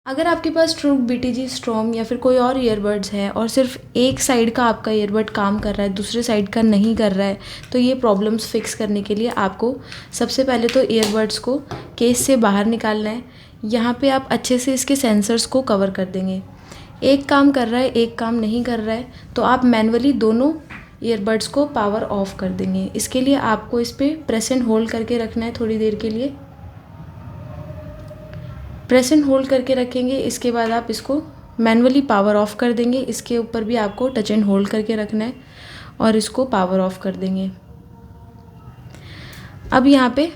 अगर आपके पास ट्रूक BTG storm या फिर कोई और ईयरबड्स है और सिर्फ एक साइड का आपका ईयरबड काम कर रहा है, दूसरे साइड का नहीं कर रहा है, तो ये प्रॉब्लम्स फिक्स करने के लिए आपको सबसे पहले तो ईयरबड्स को केस से बाहर निकालना है। यहाँ पे आप अच्छे से इसके सेंसर्स को कवर कर देंगे। एक काम कर रहा है, एक काम नहीं कर रहा है, तो आप मैनुअली दोनों ईयरबड्स को पावर ऑफ कर देंगे। इसके लिए आपको इस पर प्रेस एंड होल्ड करके रखना है थोड़ी देर के लिए। प्रेस एंड होल्ड करके रखेंगे, इसके बाद आप इसको मैनुअली पावर ऑफ कर देंगे। इसके ऊपर भी आपको टच एंड होल्ड करके रखना है और इसको पावर ऑफ कर देंगे। अब यहाँ पे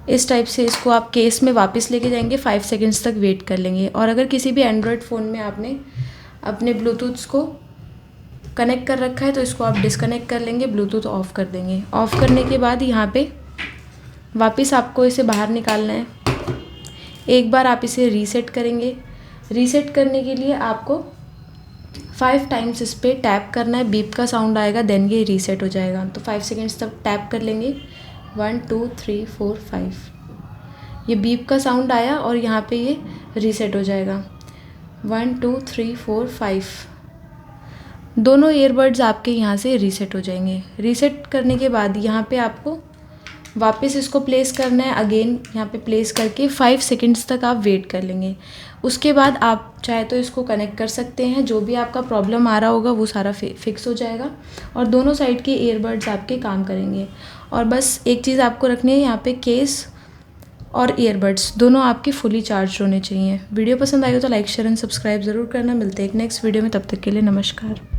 इस टाइप से इसको आप केस में वापस लेके जाएंगे, 5 सेकंड्स तक वेट कर लेंगे। और अगर किसी भी एंड्रॉयड फ़ोन में आपने अपने ब्लूटूथ को कनेक्ट कर रखा है तो इसको आप डिस्कनेक्ट कर लेंगे, ब्लूटूथ ऑफ़ कर देंगे। ऑफ़ करने के बाद यहाँ पे वापस आपको इसे बाहर निकालना है। एक बार आप इसे रीसेट करेंगे। रीसेट करने के लिए आपको 5 टाइम्स इस पर टैप करना है, बीप का साउंड आएगा, देन ये रीसेट हो जाएगा। तो 5 सेकेंड्स तक टैप कर लेंगे, 1 2 3 4 5। ये बीप का साउंड आया और यहाँ पे ये रीसेट हो जाएगा। 1 2 3 4 5 दोनों ईयरबड्स आपके यहाँ से रीसेट हो जाएंगे। रीसेट करने के बाद यहाँ पे आपको वापस इसको प्लेस करना है। अगेन यहाँ पे प्लेस करके 5 सेकंड्स तक आप वेट कर लेंगे। उसके बाद आप चाहे तो इसको कनेक्ट कर सकते हैं। जो भी आपका प्रॉब्लम आ रहा होगा वो सारा फिक्स हो जाएगा और दोनों साइड के ईयरबड्स आपके काम करेंगे। और बस एक चीज़ आपको रखनी है, यहाँ पे केस और ईयरबड्स दोनों आपके फुली चार्ज होने चाहिए। वीडियो पसंद आई हो तो लाइक शेयर एंड सब्सक्राइब ज़रूर करना। मिलते हैं एक नेक्स्ट वीडियो में, तब तक के लिए नमस्कार।